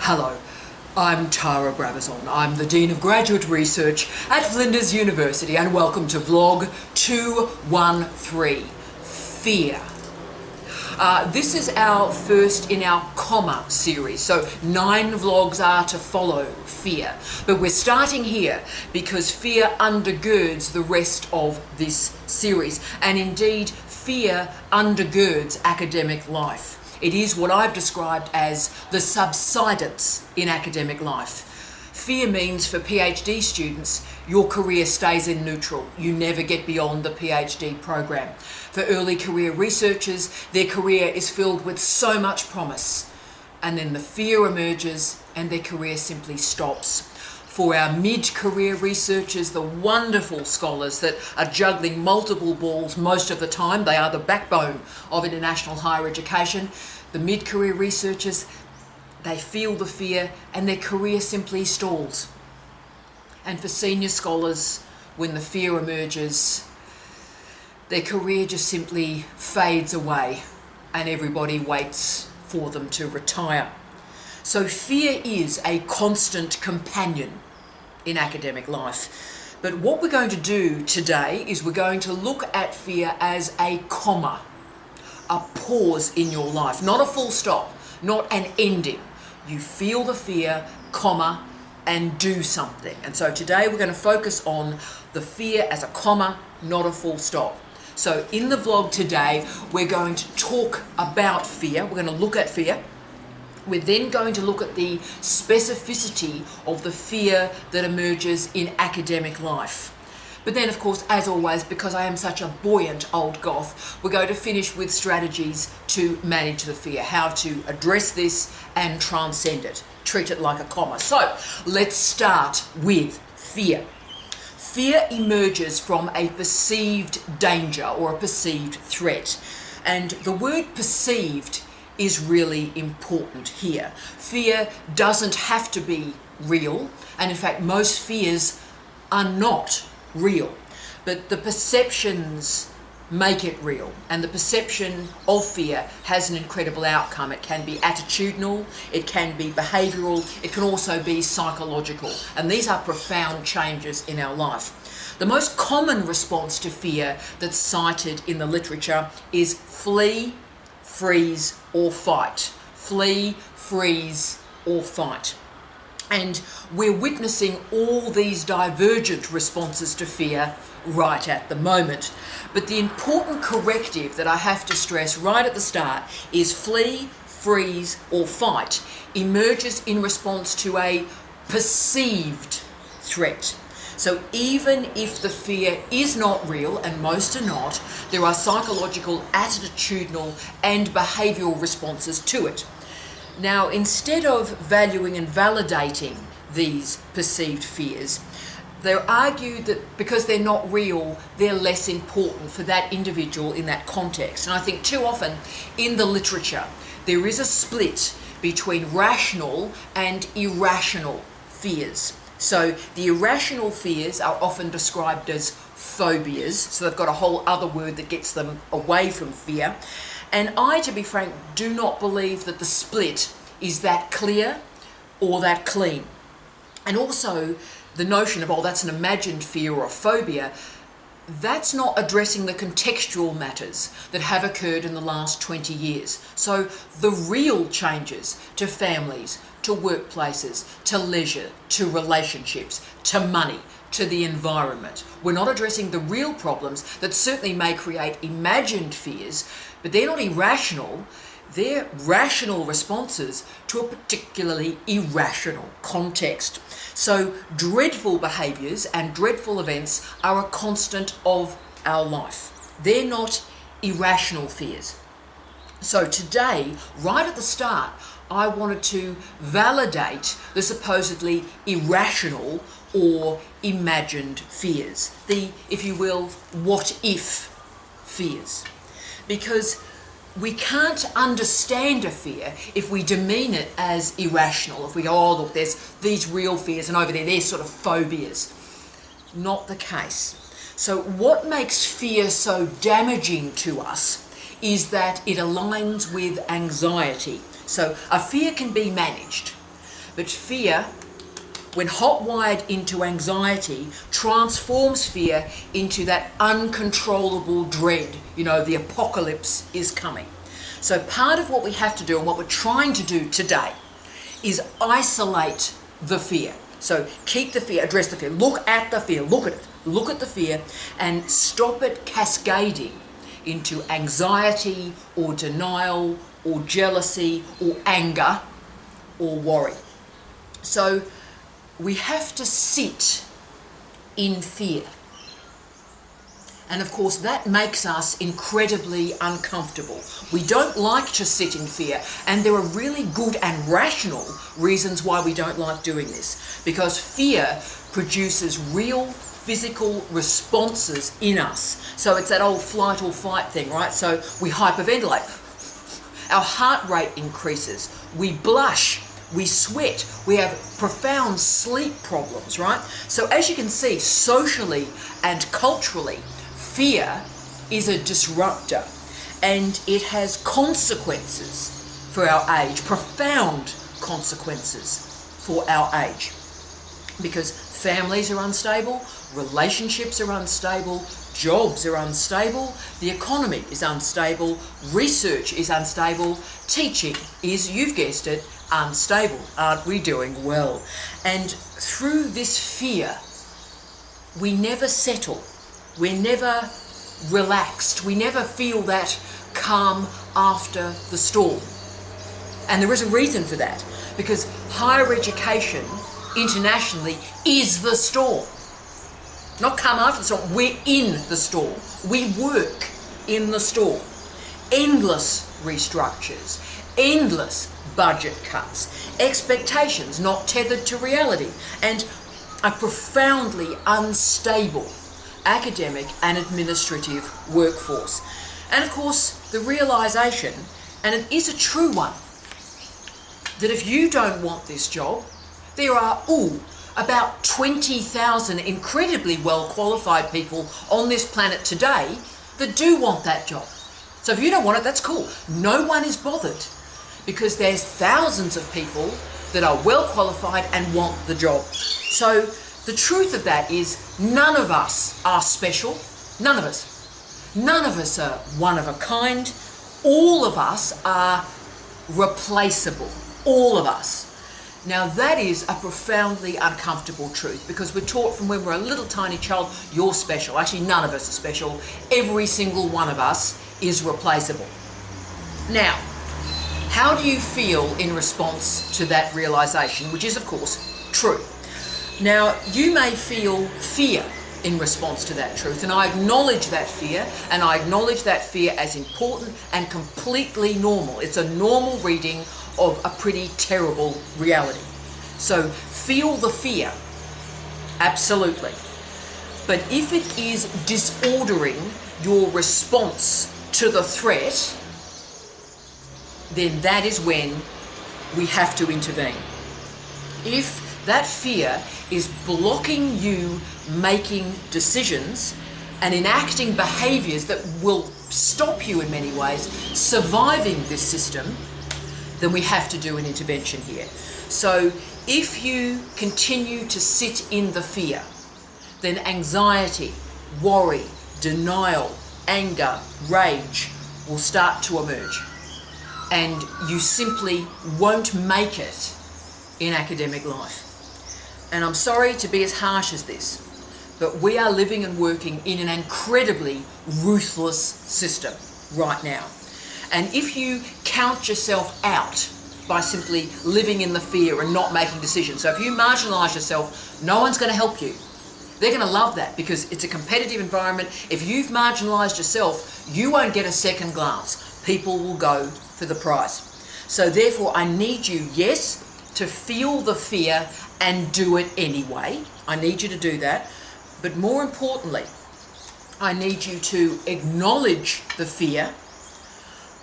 Hello, I'm Tara Brabazon. I'm the Dean of Graduate Research at Flinders University, and welcome to Vlog 213, Fear. This is our first in our comma series, so 9 vlogs are to follow fear. But we're starting here because fear undergirds the rest of this series, and indeed fear undergirds academic life. It is what I've described as the subsidence in academic life. Fear means for PhD students, your career stays in neutral. You never get beyond the PhD program. For early career researchers, their career is filled with so much promise. And then the fear emerges and their career simply stops. For our mid-career researchers, the wonderful scholars that are juggling multiple balls most of the time, they are the backbone of international higher education. The mid-career researchers, they feel the fear and their career simply stalls. And for senior scholars, when the fear emerges, their career just simply fades away and everybody waits for them to retire. So fear is a constant companion in academic life. But what we're going to do today is we're going to look at fear as a comma, a pause in your life, not a full stop, not an ending. You feel the fear, comma, and do something. And so today we're going to focus on the fear as a comma, not a full stop. So in the vlog today, we're going to talk about fear. We're going to look at fear. We're then going to look at the specificity of the fear that emerges in academic life. But then, of course, as always, because I am such a buoyant old goth, we're going to finish with strategies to manage the fear, how to address this and transcend it, treat it like a comma. So let's start with fear. Fear emerges from a perceived danger or a perceived threat. And the word perceived is really important here. Fear doesn't have to be real, and in fact most fears are not real, but the perceptions make it real, and the perception of fear has an incredible outcome. It can be attitudinal, it can be behavioural, it can also be psychological, and these are profound changes in our life. The most common response to fear that's cited in the literature is flee, freeze or fight. Flee, freeze or fight. And we're witnessing all these divergent responses to fear right at the moment. But the important corrective that I have to stress right at the start is flee, freeze or fight emerges in response to a perceived threat. So even if the fear is not real, and most are not, there are psychological, attitudinal and behavioural responses to it. Now, instead of valuing and validating these perceived fears, they're argued that because they're not real, they're less important for that individual in that context. And I think too often in the literature, there is a split between rational and irrational fears. So the irrational fears are often described as phobias, so they've got a whole other word that gets them away from fear. And I, to be frank, do not believe that the split is that clear or that clean. And also the notion of, oh, that's an imagined fear or a phobia, that's not addressing the contextual matters that have occurred in the last 20 years. So the real changes to families, to workplaces, to leisure, to relationships, to money, to the environment. We're not addressing the real problems that certainly may create imagined fears, but they're not irrational. They're rational responses to a particularly irrational context. So dreadful behaviours and dreadful events are a constant of our life. They're not irrational fears. So today, right at the start, I wanted to validate the supposedly irrational or imagined fears. The, if you will, what if fears. Because we can't understand a fear if we demean it as irrational. If we go, oh look, there's these real fears and over there, there's sort of phobias. Not the case. So what makes fear so damaging to us is that it aligns with anxiety. So a fear can be managed. But fear, when hot-wired into anxiety, transforms fear into that uncontrollable dread. You know, the apocalypse is coming. So part of what we have to do, and what we're trying to do today, is isolate the fear. So keep the fear, address the fear, look at the fear, look at it, look at the fear, and stop it cascading into anxiety or denial or jealousy or anger or worry. So we have to sit in fear. And of course that makes us incredibly uncomfortable. We don't like to sit in fear, and there are really good and rational reasons why we don't like doing this. Because fear produces real physical responses in us. So it's that old flight or fight thing, right? So we hyperventilate. Our heart rate increases. We blush. We sweat. We have profound sleep problems, right? So as you can see, socially and culturally, fear is a disruptor, and it has consequences for our age, profound consequences for our age. Because families are unstable, relationships are unstable, jobs are unstable, the economy is unstable, research is unstable, teaching is, you've guessed it, unstable. Aren't we doing well? And through this fear, we never settle. We're never relaxed. We never feel that calm after the storm. And there is a reason for that, because higher education internationally is the storm. Not come after the storm, we're in the storm. We work in the storm. Endless restructures, endless budget cuts, expectations not tethered to reality, and a profoundly unstable academic and administrative workforce. And of course, the realisation, and it is a true one, that if you don't want this job, there are about 20,000 incredibly well qualified people on this planet today that do want that job. So if you don't want it, that's cool. No one is bothered, because there's thousands of people that are well qualified and want the job. So the truth of that is, none of us are special. None of us. None of us are one of a kind. All of us are replaceable. All of us. Now that is a profoundly uncomfortable truth, because we're taught from when we're a little tiny child, you're special. Actually, none of us are special. Every single one of us is replaceable. Now, how do you feel in response to that realisation, which is of course true? Now, you may feel fear in response to that truth, and I acknowledge that fear, and I acknowledge that fear as important and completely normal. It's a normal reading of a pretty terrible reality. So feel the fear, absolutely. But if it is disordering your response to the threat, then that is when we have to intervene. If that fear is blocking you making decisions and enacting behaviours that will stop you in many ways surviving this system, then we have to do an intervention here. So if you continue to sit in the fear, then anxiety, worry, denial, anger, rage will start to emerge, and you simply won't make it in academic life. And I'm sorry to be as harsh as this, but we are living and working in an incredibly ruthless system right now. And if you count yourself out by simply living in the fear and not making decisions, so if you marginalise yourself, no one's going to help you. They're going to love that, because it's a competitive environment. If you've marginalised yourself, you won't get a second glance. People will go for the prize. So therefore, I need you, yes, to feel the fear and do it anyway. I need you to do that. But more importantly, I need you to acknowledge the fear,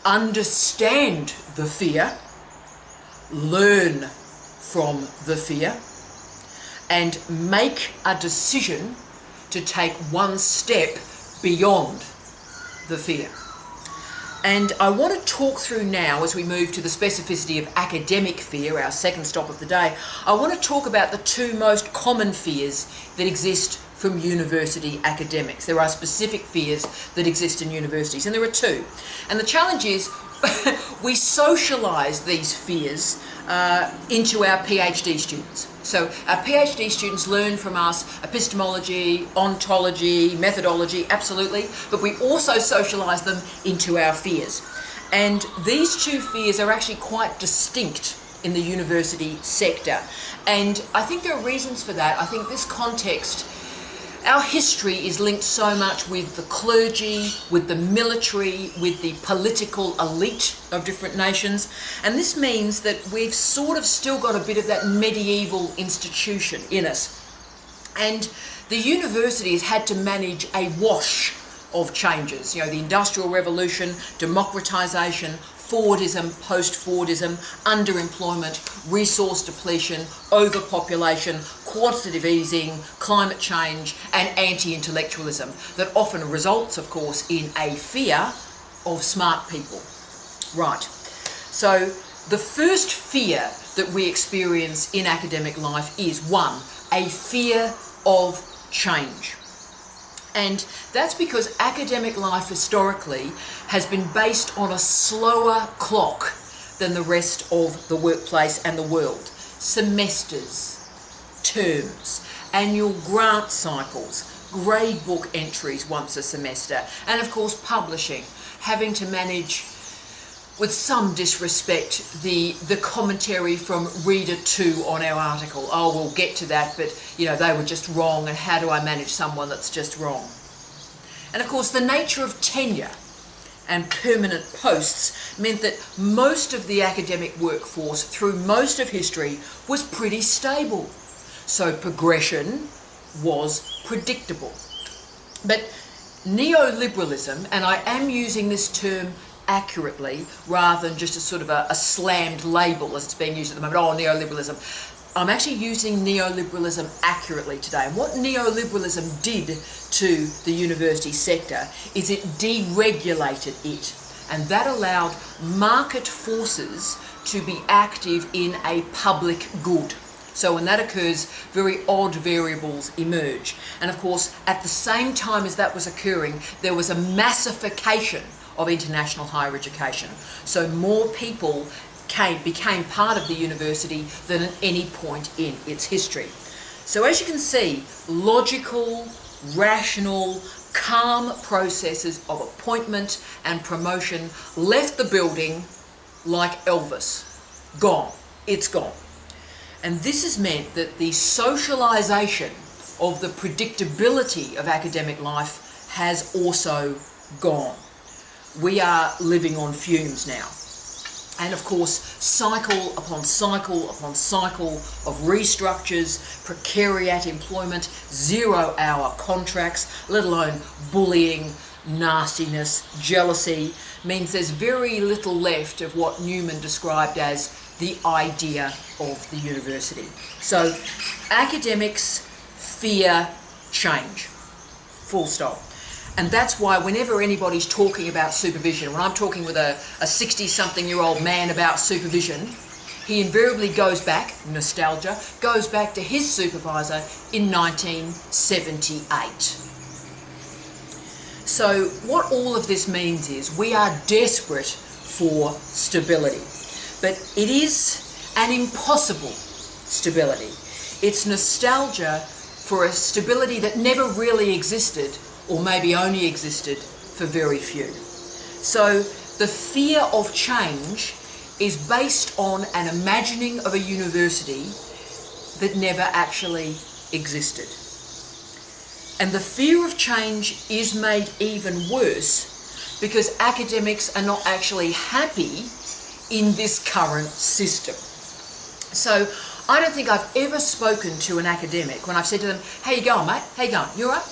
understand the fear, learn from the fear, and make a decision to take one step beyond the fear. And I want to talk through now, as we move to the specificity of academic fear, our second stop of the day, I want to talk about the two most common fears that exist from university academics. There are specific fears that exist in universities, and there are two. And the challenge is we socialise these fears into our PhD students. So our PhD students learn from us epistemology, ontology, methodology, absolutely, but we also socialise them into our fears. And these two fears are actually quite distinct in the university sector. And I think there are reasons for that. I think this context, our history is linked so much with the clergy, with the military, with the political elite of different nations. And this means that we've sort of still got a bit of that medieval institution in us. And the university has had to manage a wash of changes. You know, the Industrial Revolution, democratisation, Fordism, post-Fordism, underemployment, resource depletion, overpopulation, quantitative easing, climate change, and anti-intellectualism that often results, of course, in a fear of smart people. Right. So the first fear that we experience in academic life is, one, a fear of change. And that's because academic life historically has been based on a slower clock than the rest of the workplace and the world. Semesters, terms, annual grant cycles, grade book entries once a semester, and of course publishing, having to manage, with some disrespect, the commentary from reader 2 on our article. Oh, we'll get to that, but you know, they were just wrong, and how do I manage someone that's just wrong? And of course, the nature of tenure and permanent posts meant that most of the academic workforce through most of history was pretty stable. So progression was predictable. But neoliberalism, and I am using this term accurately rather than just a sort of a slammed label as it's being used at the moment, oh, neoliberalism. I'm actually using neoliberalism accurately today. And what neoliberalism did to the university sector is it deregulated it. And that allowed market forces to be active in a public good. So when that occurs, very odd variables emerge. And of course, at the same time as that was occurring, there was a massification of international higher education. So more people became part of the university than at any point in its history. So as you can see, logical, rational, calm processes of appointment and promotion left the building like Elvis. Gone. It's gone. And this has meant that the socialisation of the predictability of academic life has also gone. We are living on fumes now. And of course, cycle upon cycle upon cycle of restructures, precariat employment, 0-hour contracts, let alone bullying, nastiness, jealousy, means there's very little left of what Newman described as the idea of the university. So academics fear change, full stop. And that's why whenever anybody's talking about supervision, when I'm talking with a 60-something-year-old man about supervision, he invariably goes back, nostalgia, goes back to his supervisor in 1978. So what all of this means is we are desperate for stability. But it is an impossible stability. It's nostalgia for a stability that never really existed, or maybe only existed for very few. So the fear of change is based on an imagining of a university that never actually existed. And the fear of change is made even worse because academics are not actually happy in this current system. So I don't think I've ever spoken to an academic when I've said to them, how you going, mate? How you going? You all right?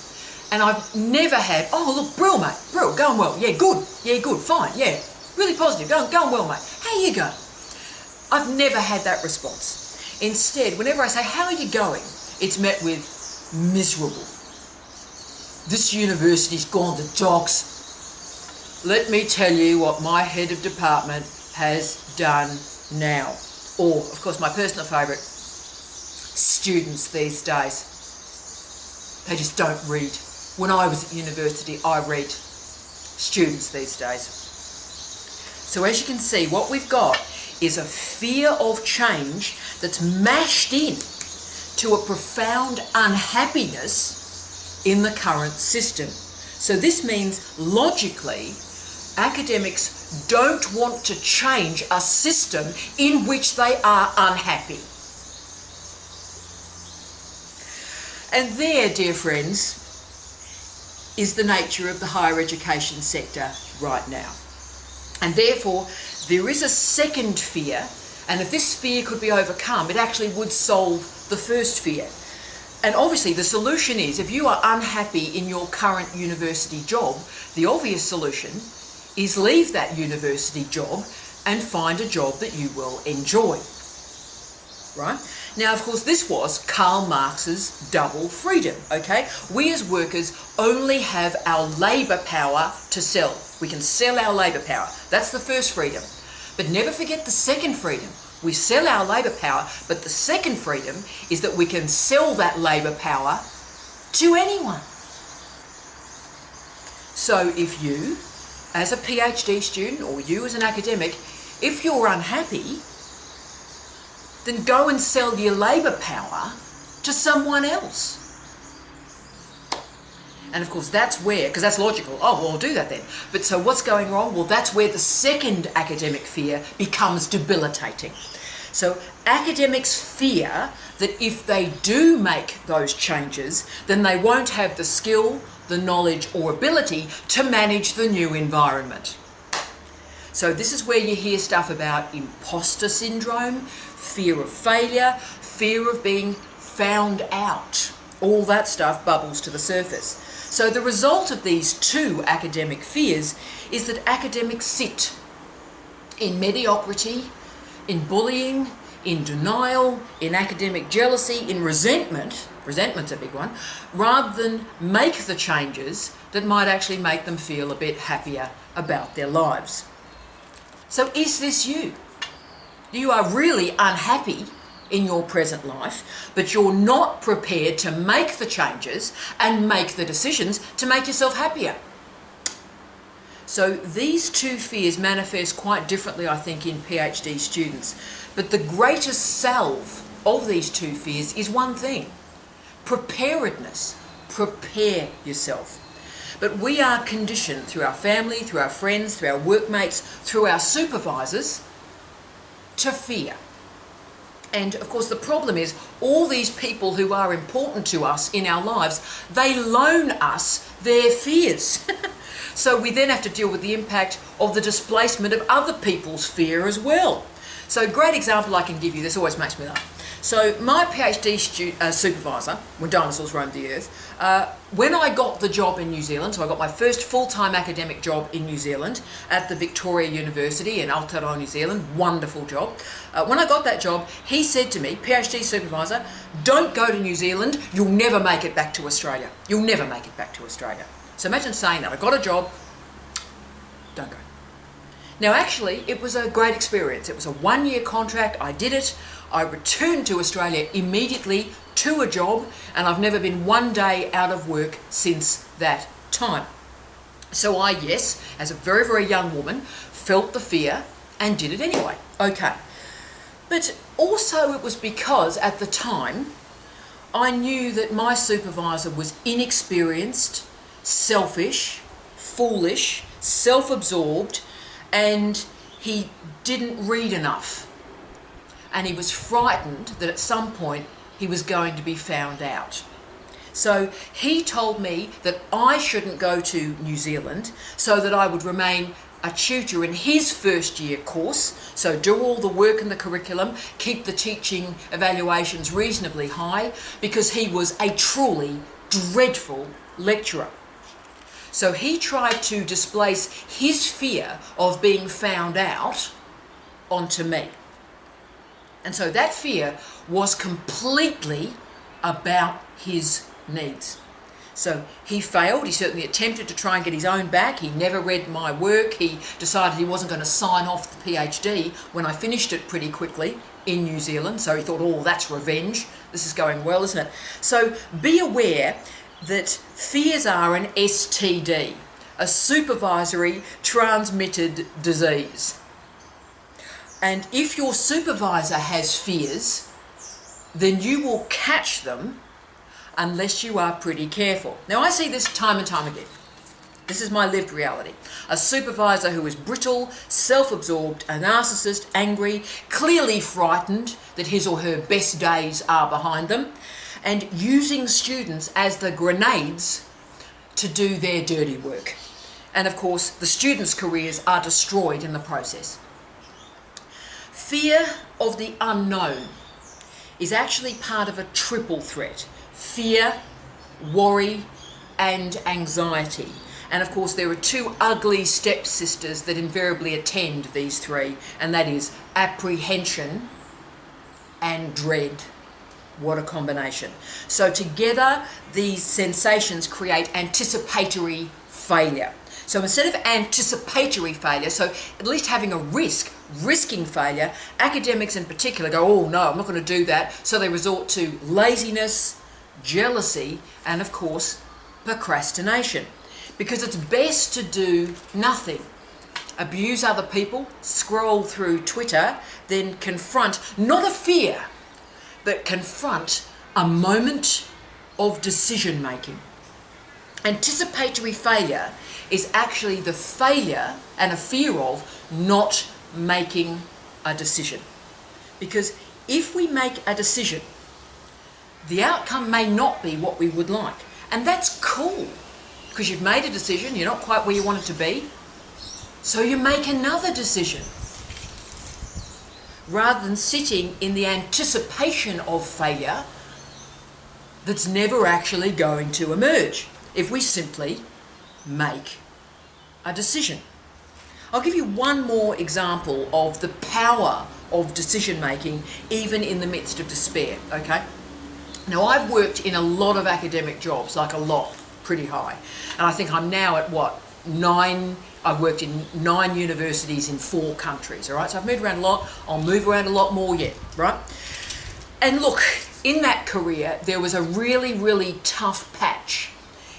And I've never had, oh, look, brill, mate, brill, going well. Yeah, good, fine, yeah, really positive, going well, mate. How you going? I've never had that response. Instead, whenever I say, how are you going? It's met with miserable. This university's gone to dogs. let me tell you what my head of department has done now. Or, of course, my personal favourite, students these days. They just don't read. When I was at university, I read. Students these days. So as you can see, what we've got is a fear of change that's mashed in to a profound unhappiness in the current system. So this means, logically, academics don't want to change a system in which they are unhappy. And there, dear friends, is the nature of the higher education sector right now. And therefore, there is a second fear, and if this fear could be overcome, it actually would solve the first fear. And obviously the solution is, if you are unhappy in your current university job, the obvious solution is leave that university job and find a job that you will enjoy. Right? Now, of course, this was Karl Marx's double freedom, okay? We as workers only have our labour power to sell. We can sell our labour power. That's the first freedom. But never forget the second freedom. We sell our labour power, but the second freedom is that we can sell that labour power to anyone. So if you, as a PhD student, or you as an academic, if you're unhappy, then go and sell your labour power to someone else. And of course that's where, because that's logical, oh well I'll do that then. But so what's going wrong? Well, that's where the second academic fear becomes debilitating. So academics fear that if they do make those changes, then they won't have the skill, the knowledge or ability to manage the new environment. So this is where you hear stuff about imposter syndrome, fear of failure, fear of being found out. All that stuff bubbles to the surface. So the result of these two academic fears is that academics sit in mediocrity, in bullying, in denial, in academic jealousy, in resentment, resentment's a big one, rather than make the changes that might actually make them feel a bit happier about their lives. So is this you? You are really unhappy in your present life, but you're not prepared to make the changes and make the decisions to make yourself happier. So these two fears manifest quite differently, I think, in PhD students. But the greatest salve of these two fears is one thing: preparedness. Prepare yourself. But we are conditioned through our family, through our friends, through our workmates, through our supervisors, to fear. And of course the problem is, all these people who are important to us in our lives, they loan us their fears. So we then have to deal with the impact of the displacement of other people's fear as well. So a great example I can give you, this always makes me laugh. So my PhD supervisor, when dinosaurs roamed the earth, when I got the job in New Zealand, so I got my first full-time academic job in New Zealand at the Victoria University in Aotearoa, New Zealand, wonderful job. When I got that job, he said to me, PhD supervisor, don't go to New Zealand, you'll never make it back to Australia. You'll never make it back to Australia. So imagine saying that, I got a job, don't go. Now actually, it was a great experience. It was a one-year contract, I did it. I returned to Australia immediately to a job, and I've never been one day out of work since that time. So I, yes, as a very, very young woman, felt the fear and did it anyway. Okay. But also it was because at the time, I knew that my supervisor was inexperienced, selfish, foolish, self-absorbed, and he didn't read enough. And he was frightened that at some point he was going to be found out. So he told me that I shouldn't go to New Zealand so that I would remain a tutor in his first year course, so do all the work in the curriculum, keep the teaching evaluations reasonably high, because he was a truly dreadful lecturer. So he tried to displace his fear of being found out onto me. And so that fear was completely about his needs. So he failed. He certainly attempted to try and get his own back. He never read my work. He decided he wasn't going to sign off the PhD when I finished it pretty quickly in New Zealand. So he thought, oh, that's revenge. This is going well, isn't it? So be aware that fears are an STD, a supervisory transmitted disease. And if your supervisor has fears, then you will catch them unless you are pretty careful. Now, I see this time and time again. This is my lived reality. A supervisor who is brittle, self-absorbed, a narcissist, angry, clearly frightened that his or her best days are behind them, and using students as the grenades to do their dirty work. And of course, the students' careers are destroyed in the process. Fear of the unknown is actually part of a triple threat: fear, worry, and anxiety. And of course, there are two ugly stepsisters that invariably attend these three, and that is apprehension and dread. What a combination. So together, these sensations create anticipatory failure. So instead of anticipatory failure, so at least having a risking failure, academics in particular go, oh no, I'm not going to do that. So they resort to laziness, jealousy, and of course, procrastination. Because it's best to do nothing. Abuse other people, scroll through Twitter, then confront, not a fear, but confront a moment of decision making. Anticipatory failure is actually the failure and a fear of not making a decision. Because if we make a decision, the outcome may not be what we would like. And that's cool, because you've made a decision, you're not quite where you want it to be, so you make another decision. Rather than sitting in the anticipation of failure that's never actually going to emerge, if we simply make a decision. I'll give you one more example of the power of decision making, even in the midst of despair, okay? Now, I've worked in a lot of academic jobs, like a lot, pretty high. And I think I'm now at what, 9, I've worked in 9 universities in 4 countries, all right? So I've moved around a lot. I'll move around a lot more yet, right? And look, in that career, there was a really, really tough patch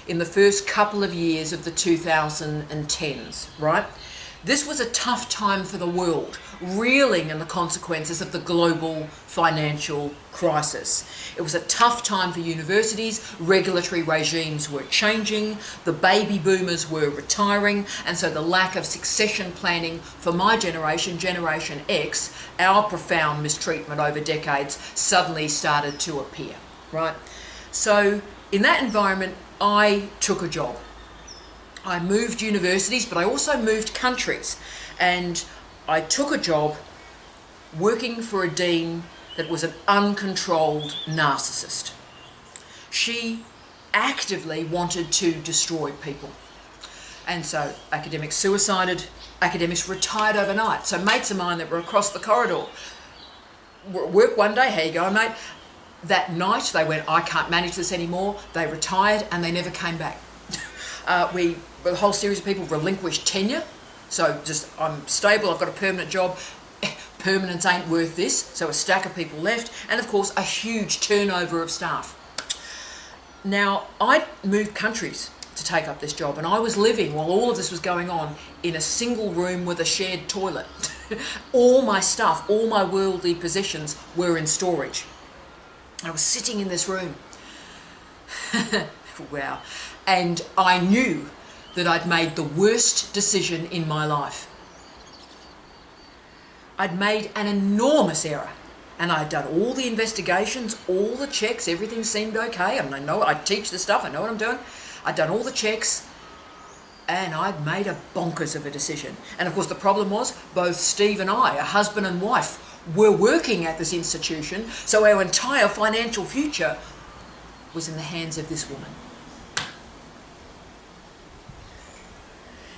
in the first couple of years of the 2010s, right? This was a tough time for the world, reeling in the consequences of the global financial crisis. It was a tough time for universities. Regulatory regimes were changing, the baby boomers were retiring, and so the lack of succession planning for my generation, Generation X, our profound mistreatment over decades, suddenly started to appear, right? So in that environment, I took a job. I moved universities, but I also moved countries. And I took a job working for a dean that was an uncontrolled narcissist. She actively wanted to destroy people. And so academics suicided, academics retired overnight. So mates of mine that were across the corridor were at work one day, how you going, mate? That night they went, I can't manage this anymore. They retired and they never came back. A whole series of people relinquished tenure. So just, I'm stable, I've got a permanent job. Permanence ain't worth this. So a stack of people left. And of course, a huge turnover of staff. Now, I moved countries to take up this job, and I was living, while all of this was going on, in a single room with a shared toilet. All my stuff, all my worldly possessions were in storage. I was sitting in this room. Wow. And I knew that I'd made the worst decision in my life. I'd made an enormous error. And I'd done all the investigations, all the checks, everything seemed okay. I mean, I know, I teach the stuff, I know what I'm doing. I'd done all the checks, and I'd made a bonkers of a decision. And of course the problem was, both Steve and I, a husband and wife, were working at this institution, so our entire financial future was in the hands of this woman.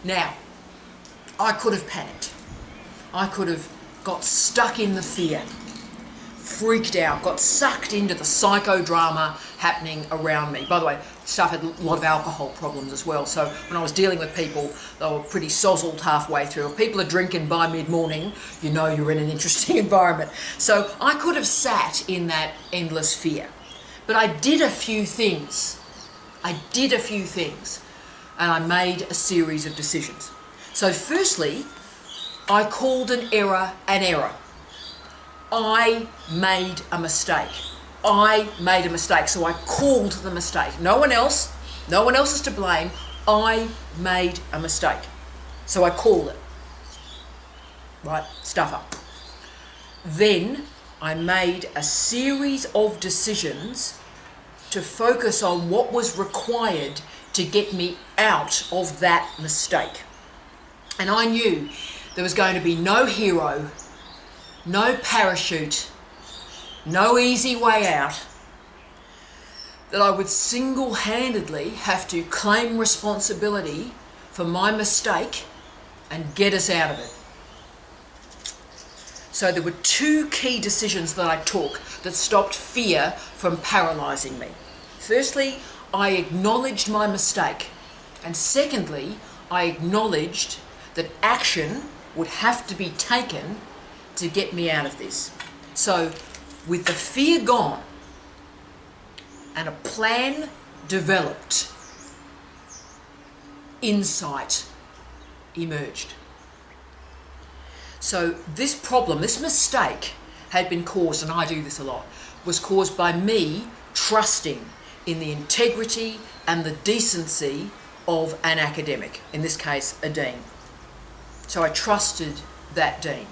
Now, I could have panicked. I could have got stuck in the fear. freaked out, got sucked into the psychodrama happening around me. By the way, staff had a lot of alcohol problems as well, so when I was dealing with people, they were pretty sozzled halfway through. If people are drinking by mid-morning, you know you're in an interesting environment. So I could have sat in that endless fear. But I did a few things. And I made a series of decisions. So firstly, I called an error an error. I made a mistake. So I called the mistake. No one else is to blame. I made a mistake. So I called it. Right, stuffer. Then I made a series of decisions to focus on what was required to get me out of that mistake. And I knew there was going to be no hero, no parachute, no easy way out, that I would single-handedly have to claim responsibility for my mistake and get us out of it. So there were two key decisions that I took that stopped fear from paralysing me. Firstly, I acknowledged my mistake. And secondly, I acknowledged that action would have to be taken to get me out of this. So with the fear gone and a plan developed, insight emerged. So this problem, this mistake had been caused, and I do this a lot, was caused by me trusting in the integrity and the decency of an academic, in this case a dean. So I trusted that dean,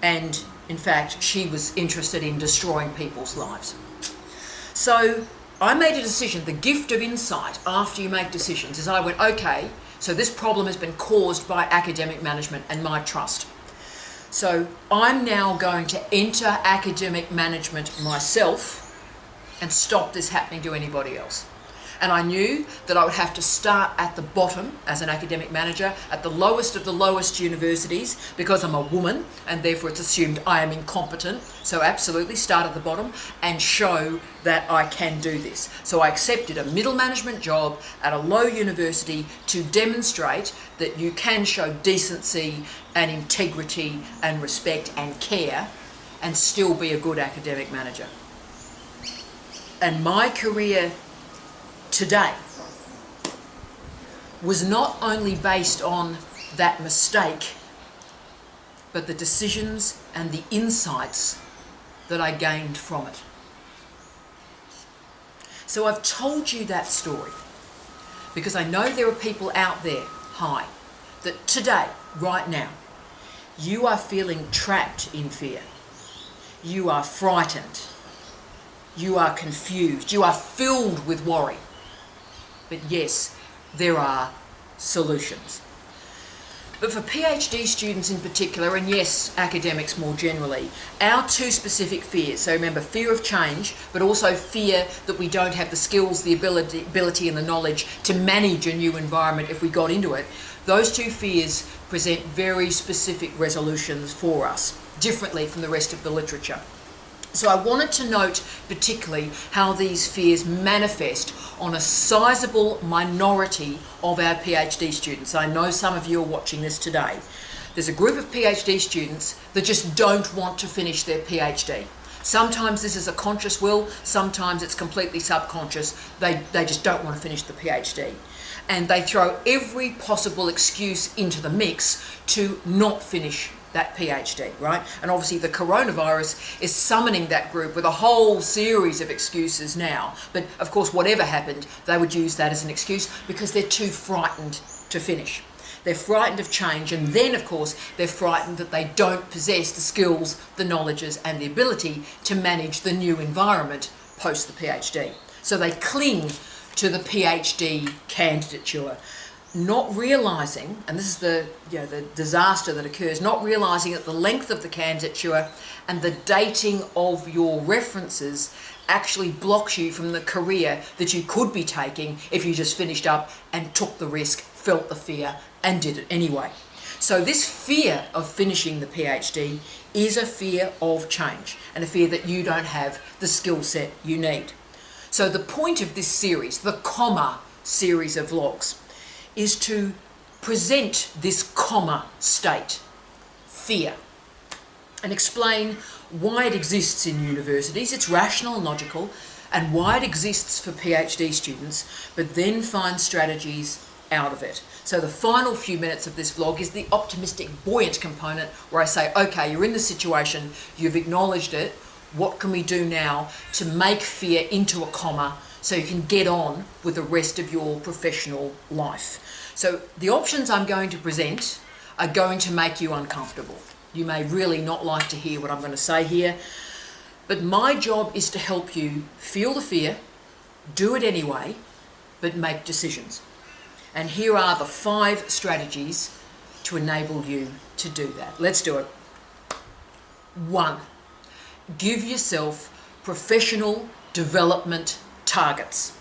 and in fact she was interested in destroying people's lives. So I made a decision. The gift of insight after you make decisions is I went, okay, so this problem has been caused by academic management and my trust. So I'm now going to enter academic management myself and stop this happening to anybody else. And I knew that I would have to start at the bottom as an academic manager, at the lowest of the lowest universities, because I'm a woman and therefore it's assumed I am incompetent. So absolutely start at the bottom and show that I can do this. So I accepted a middle management job at a low university to demonstrate that you can show decency and integrity and respect and care and still be a good academic manager. And my career today was not only based on that mistake, but the decisions and the insights that I gained from it. So I've told you that story because I know there are people out there, that today, right now, you are feeling trapped in fear. You are frightened. You are confused. You are filled with worry. But yes, there are solutions. But for PhD students in particular, and yes, academics more generally, our two specific fears, so remember, fear of change, but also fear that we don't have the skills, the ability and the knowledge to manage a new environment if we got into it, those two fears present very specific resolutions for us, differently from the rest of the literature. So I wanted to note particularly how these fears manifest on a sizable minority of our PhD students. I know some of you are watching this today. There's a group of PhD students that just don't want to finish their PhD. Sometimes this is a conscious will, sometimes it's completely subconscious. They just don't want to finish the PhD. And they throw every possible excuse into the mix to not finish that PhD, right? And obviously the coronavirus is summoning that group with a whole series of excuses now. But of course, whatever happened, they would use that as an excuse because they're too frightened to finish. They're frightened of change, and then of course they're frightened that they don't possess the skills, the knowledges and the ability to manage the new environment post the PhD. So they cling to the PhD candidature, not realising, and this is the disaster that occurs, not realising that the length of the candidature and the dating of your references actually blocks you from the career that you could be taking if you just finished up and took the risk, felt the fear and did it anyway. So this fear of finishing the PhD is a fear of change and a fear that you don't have the skill set you need. So the point of this series, the comma series of vlogs, is to present this comma state, fear, and explain why it exists in universities, it's rational and logical, and why it exists for PhD students, but then find strategies out of it. So the final few minutes of this vlog is the optimistic, buoyant component where I say, okay, you're in the situation, you've acknowledged it, what can we do now to make fear into a comma so you can get on with the rest of your professional life? So the options I'm going to present are going to make you uncomfortable. You may really not like to hear what I'm going to say here, but my job is to help you feel the fear, do it anyway, but make decisions. And here are the 5 strategies to enable you to do that. Let's do it. 1. Give yourself professional development targets.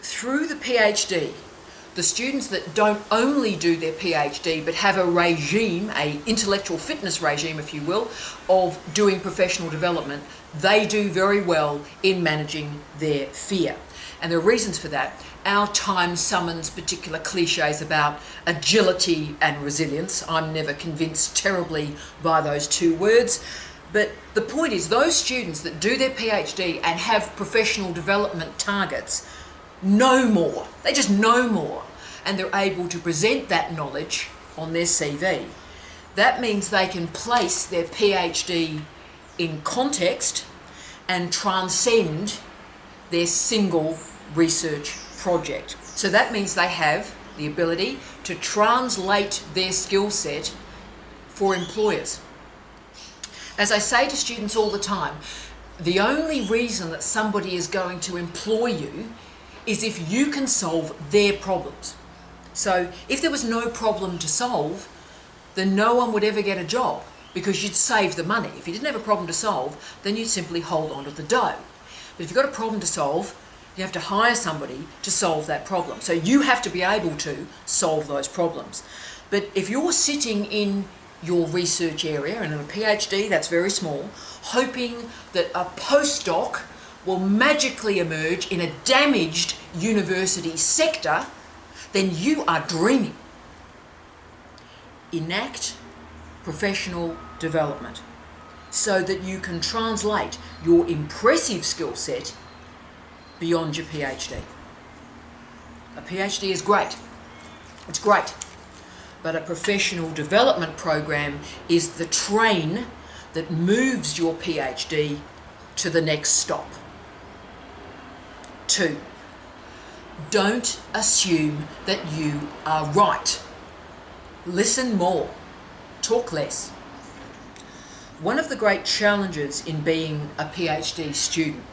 Through the PhD, the students that don't only do their PhD but have a regime, an intellectual fitness regime, if you will, of doing professional development, they do very well in managing their fear. And there are reasons for that. Our time summons particular cliches about agility and resilience. I'm never convinced terribly by those 2 words. But the point is, those students that do their PhD and have professional development targets know more. They just know more. And they're able to present that knowledge on their CV. That means they can place their PhD in context and transcend their single research project. So that means they have the ability to translate their skill set for employers. As I say to students all the time, the only reason that somebody is going to employ you is if you can solve their problems. So if there was no problem to solve, then no one would ever get a job because you'd save the money. If you didn't have a problem to solve, then you'd simply hold on to the dough. But if you've got a problem to solve, you have to hire somebody to solve that problem. So you have to be able to solve those problems. But if you're sitting in your research area, and in a PhD that's very small, hoping that a postdoc will magically emerge in a damaged university sector, then you are dreaming. Enact professional development so that you can translate your impressive skill set beyond your PhD. A PhD is great. It's great. But a professional development program is the train that moves your PhD to the next stop. 2. Don't assume that you are right. Listen more. Talk less. One of the great challenges in being a PhD student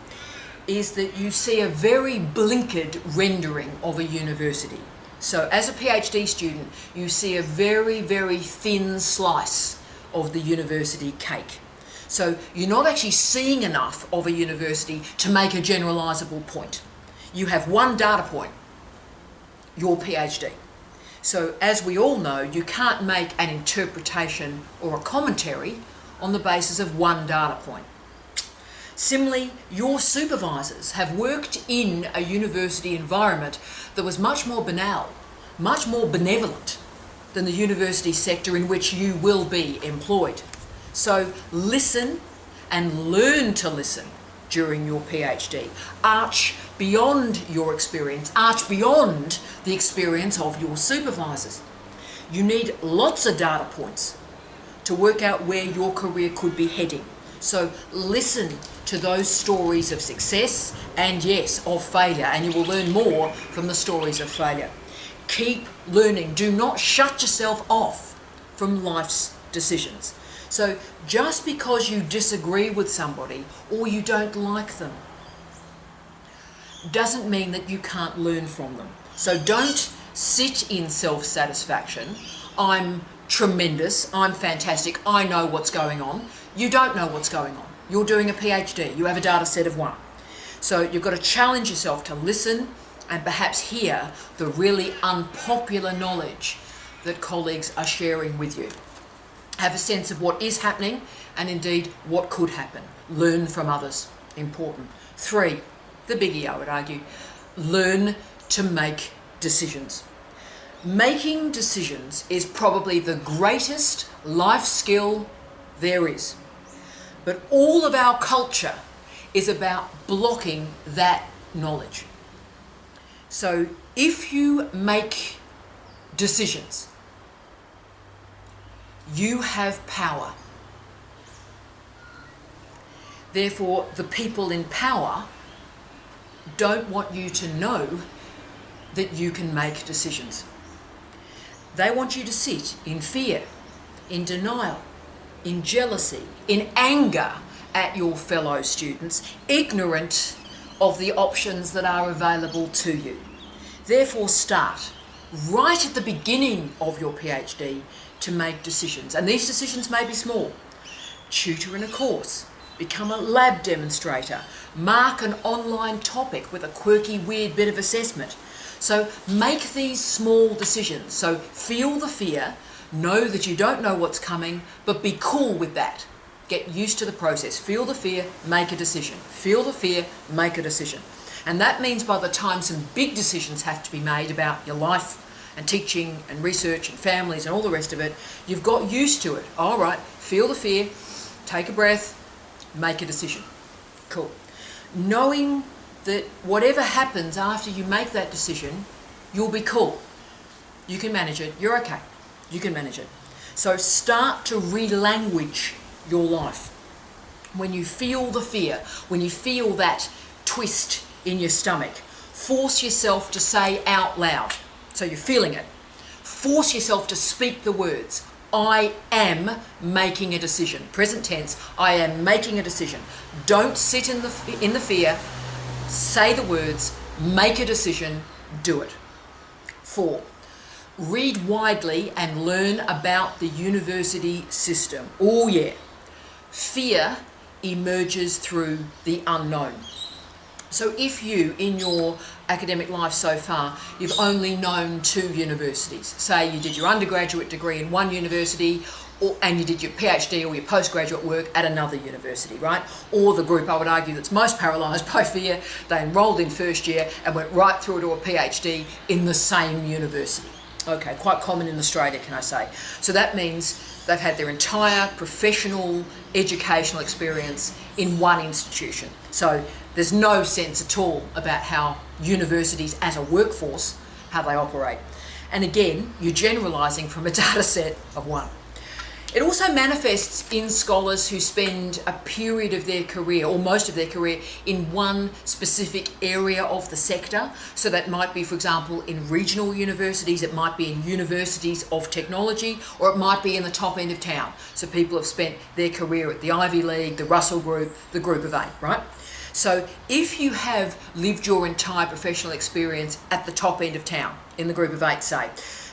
is that you see a very blinkered rendering of a university. So as a PhD student, you see a very, very thin slice of the university cake. So you're not actually seeing enough of a university to make a generalizable point. You have one data point, your PhD. So as we all know, you can't make an interpretation or a commentary on the basis of one data point. Similarly, your supervisors have worked in a university environment that was much more banal, much more benevolent than the university sector in which you will be employed. So listen and learn to listen during your PhD. Arch beyond your experience, arch beyond the experience of your supervisors. You need lots of data points to work out where your career could be heading. So listen to those stories of success and, yes, of failure, and you will learn more from the stories of failure. Keep learning. Do not shut yourself off from life's decisions. So just because you disagree with somebody or you don't like them doesn't mean that you can't learn from them. So don't sit in self-satisfaction. I'm tremendous, I'm fantastic, I know what's going on. You don't know what's going on. You're doing a PhD, you have a data set of 1. So you've got to challenge yourself to listen and perhaps hear the really unpopular knowledge that colleagues are sharing with you. Have a sense of what is happening and indeed what could happen. Learn from others. Important. 3, the biggie I would argue, learn to make decisions. Making decisions is probably the greatest life skill there is. But all of our culture is about blocking that knowledge. So if you make decisions, you have power. Therefore, the people in power don't want you to know that you can make decisions. They want you to sit in fear, in denial, in jealousy, in anger at your fellow students, ignorant of the options that are available to you. Therefore, start right at the beginning of your PhD to make decisions. And these decisions may be small. Tutor in a course, become a lab demonstrator, mark an online topic with a quirky, weird bit of assessment. So make these small decisions. So feel the fear, know that you don't know what's coming, but be cool with that. Get used to the process. Feel the fear, make a decision. Feel the fear, make a decision. And that means by the time some big decisions have to be made about your life and teaching and research and families and all the rest of it, you've got used to it. All right, feel the fear, take a breath, make a decision. Cool. Knowing that whatever happens after you make that decision, you'll be cool. You can manage it. You're okay. You can manage it. So start to re-language your life. When you feel the fear, when you feel that twist in your stomach, force yourself to say out loud. So you're feeling it. Force yourself to speak the words. I am making a decision. Present tense, I am making a decision. Don't sit in the fear. Say the words, make a decision, do it. 4, read widely and learn about the university system. Oh yeah. Fear emerges through the unknown. So if you, in your academic life so far, you've only known 2 universities, say you did your undergraduate degree in one university and you did your PhD or your postgraduate work at another university, right? Or the group, I would argue, that's most paralysed by fear, they enrolled in first year and went right through to a PhD in the same university. Okay, quite common in Australia, can I say. So that means they've had their entire professional, educational experience in one institution. So there's no sense at all about how universities as a workforce, how they operate. And again, you're generalising from a data set of 1. It also manifests in scholars who spend a period of their career, or most of their career, in one specific area of the sector. So that might be, for example, in regional universities, it might be in universities of technology, or it might be in the top end of town. So people have spent their career at the Ivy League, the Russell Group, the Group of 8, right? So if you have lived your entire professional experience at the top end of town, in the Group of 8, say,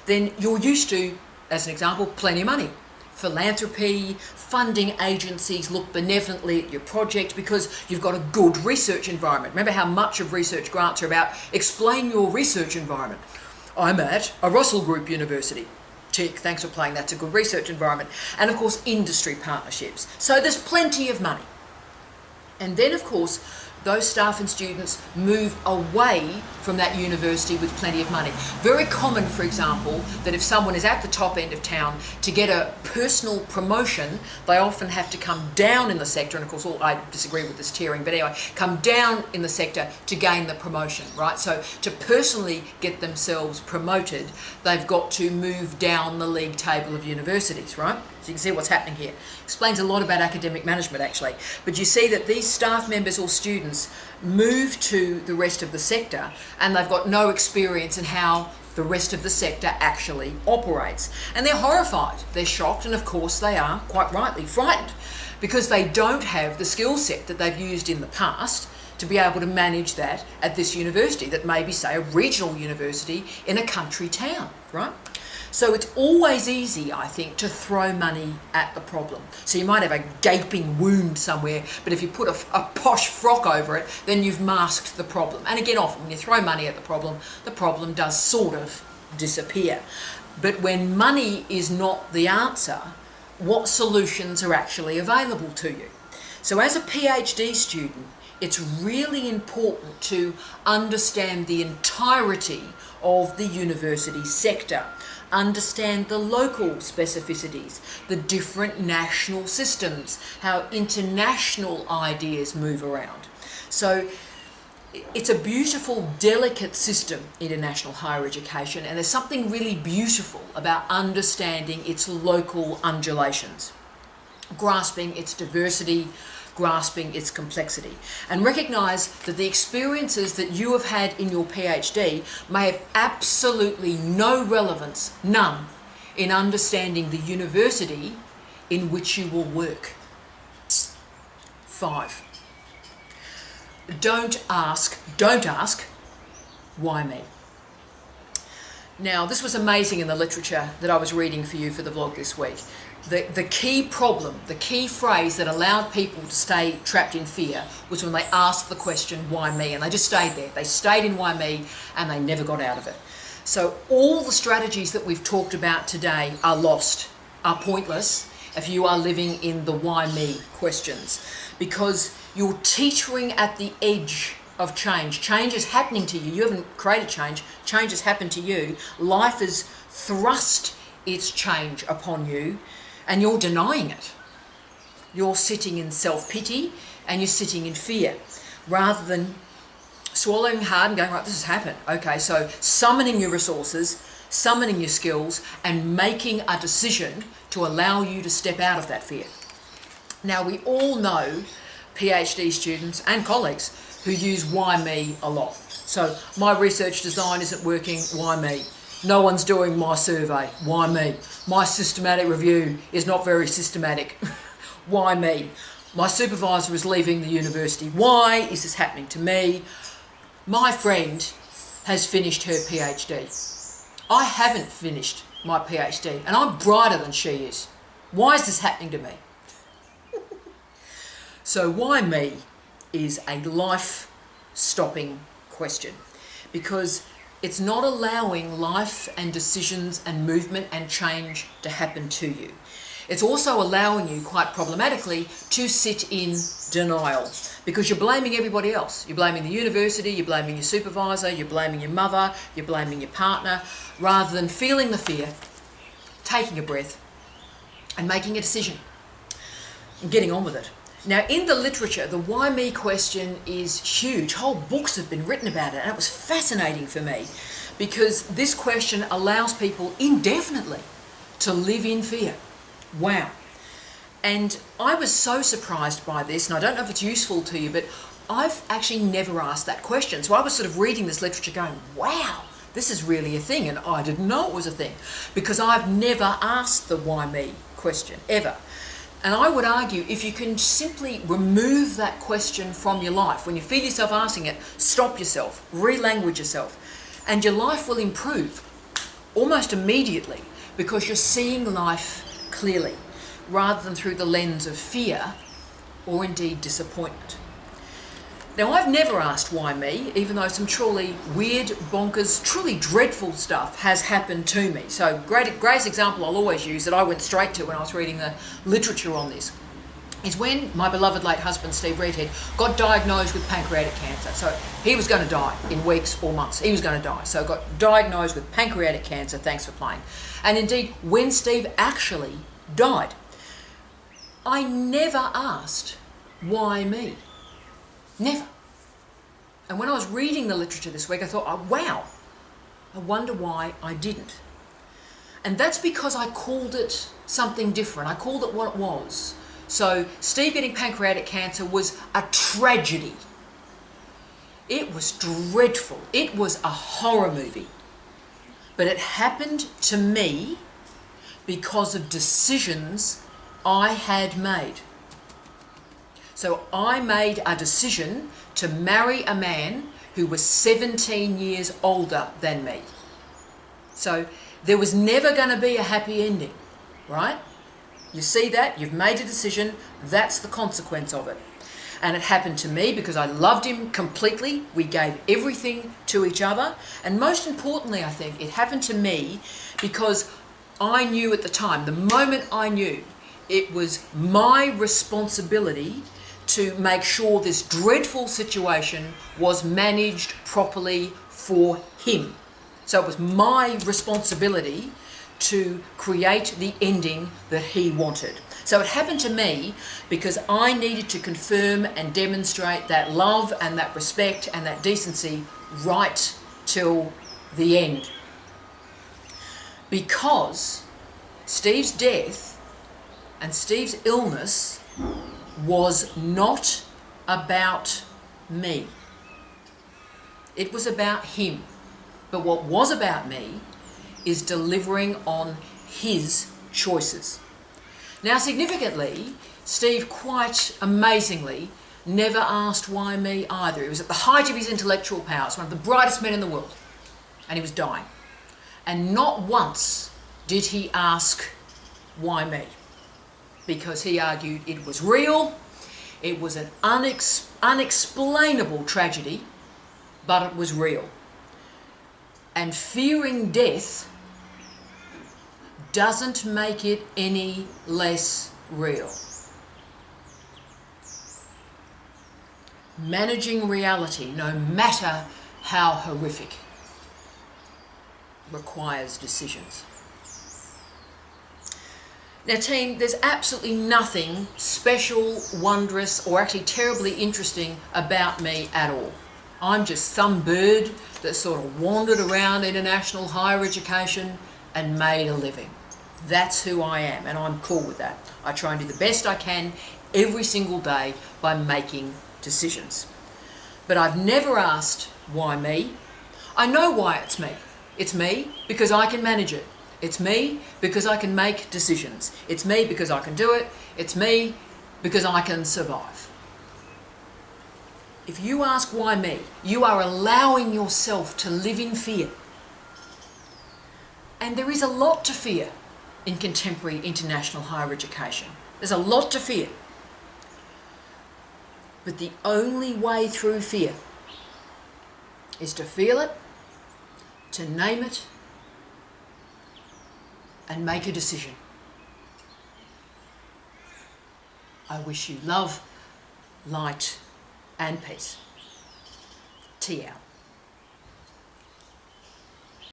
then you're used to, as an example, plenty of money. Philanthropy, funding agencies look benevolently at your project because you've got a good research environment. Remember how much of research grants are about explain your research environment. I'm at a Russell Group University. Tick, thanks for playing, that's a good research environment. And of course, industry partnerships. So there's plenty of money. And then of course, those staff and students move away from that university with plenty of money. Very common, for example, that if someone is at the top end of town, to get a personal promotion, they often have to come down in the sector, and of course, I disagree with this tiering, but anyway, come down in the sector to gain the promotion, right? So to personally get themselves promoted, they've got to move down the league table of universities, right? So you can see what's happening here. Explains a lot about academic management, actually. But you see that these staff members or students move to the rest of the sector and they've got no experience in how the rest of the sector actually operates. And they're horrified, they're shocked, and of course they are, quite rightly, frightened because they don't have the skill set that they've used in the past to be able to manage that at this university that may be, say, a regional university in a country town, right? So it's always easy, I think, to throw money at the problem. So you might have a gaping wound somewhere, but if you put a posh frock over it, then you've masked the problem. And again, often when you throw money at the problem does sort of disappear. But when money is not the answer, what solutions are actually available to you? So as a PhD student, it's really important to understand the entirety of the university sector, understand the local specificities, the different national systems, how international ideas move around. So it's a beautiful, delicate system, international higher education, and there's something really beautiful about understanding its local undulations, grasping its diversity, grasping its complexity, and recognise that the experiences that you have had in your PhD may have absolutely no relevance, none, in understanding the university in which you will work. 5. Don't ask, why me? Now, this was amazing in the literature that I was reading for you for the vlog this week. The key problem, the key phrase that allowed people to stay trapped in fear was when they asked the question, why me? And they just stayed there. They stayed in why me, and they never got out of it. So all the strategies that we've talked about today are lost, are pointless, if you are living in the why me questions, because you're teetering at the edge of change. Change is happening to you. You haven't created change. Change has happened to you. Life has thrust its change upon you, and you're denying it. You're sitting in self-pity and you're sitting in fear, rather than swallowing hard and going, right, this has happened. Okay, so summoning your resources, summoning your skills, and making a decision to allow you to step out of that fear. Now, we all know PhD students and colleagues who use why me a lot. So my research design isn't working, why me? No one's doing my survey, why me? My systematic review is not very systematic, why me? My supervisor is leaving the university, why is this happening to me? My friend has finished her PhD. I haven't finished my PhD, and I'm brighter than she is. Why is this happening to me? So why me is a life-stopping question, because it's not allowing life and decisions and movement and change to happen to you. It's also allowing you, quite problematically, to sit in denial, because you're blaming everybody else. You're blaming the university, you're blaming your supervisor, you're blaming your mother, you're blaming your partner, rather than feeling the fear, taking a breath, and making a decision, and getting on with it. Now, in the literature, the why me question is huge. Whole books have been written about it, and it was fascinating for me, because this question allows people indefinitely to live in fear. Wow. And I was so surprised by this, and I don't know if it's useful to you, but I've actually never asked that question. So I was sort of reading this literature going, wow, this is really a thing, and I didn't know it was a thing, because I've never asked the why me question, ever. And I would argue, if you can simply remove that question from your life, when you feel yourself asking it, stop yourself, re-language yourself, and your life will improve almost immediately, because you're seeing life clearly, rather than through the lens of fear or indeed disappointment. Now, I've never asked why me, even though some truly weird, bonkers, truly dreadful stuff has happened to me. So greatest example I'll always use that I went straight to when I was reading the literature on this is when my beloved late husband, Steve Redhead, got diagnosed with pancreatic cancer. So he was going to die in weeks or months. He was going to die. So got diagnosed with pancreatic cancer, thanks for playing. And indeed, when Steve actually died, I never asked, why me? Never. And when I was reading the literature this week, I thought, oh, wow, I wonder why I didn't. And that's because I called it something different. I called it what it was. So Steve getting pancreatic cancer was a tragedy. It was dreadful. It was a horror movie. But it happened to me because of decisions I had made. So I made a decision to marry a man who was 17 years older than me. So there was never going to be a happy ending, right? You see that? You've made a decision. That's the consequence of it. And it happened to me because I loved him completely. We gave everything to each other. And most importantly, I think, it happened to me because I knew at the time, the moment I knew, it was my responsibility to make sure this dreadful situation was managed properly for him. So it was my responsibility to create the ending that he wanted. So it happened to me because I needed to confirm and demonstrate that love and that respect and that decency right till the end. Because Steve's death and Steve's illness was not about me. It was about him. But what was about me is delivering on his choices. Now, significantly, Steve quite amazingly never asked why me either. He was at the height of his intellectual powers, one of the brightest men in the world, and he was dying. And not once did he ask why me, because he argued it was real, it was an unexplainable tragedy, but it was real. And fearing death doesn't make it any less real. Managing reality, no matter how horrific, requires decisions. Now team, there's absolutely nothing special, wondrous, or actually terribly interesting about me at all. I'm just some bird that sort of wandered around international higher education and made a living. That's who I am, and I'm cool with that. I try and do the best I can every single day by making decisions. But I've never asked why me. I know why it's me. It's me because I can manage it. It's me because I can make decisions. It's me because I can do it. It's me because I can survive. If you ask why me, you are allowing yourself to live in fear. And there is a lot to fear in contemporary international higher education. There's a lot to fear. But the only way through fear is to feel it, to name it, and make a decision. I wish you love, light, and peace. Tea out.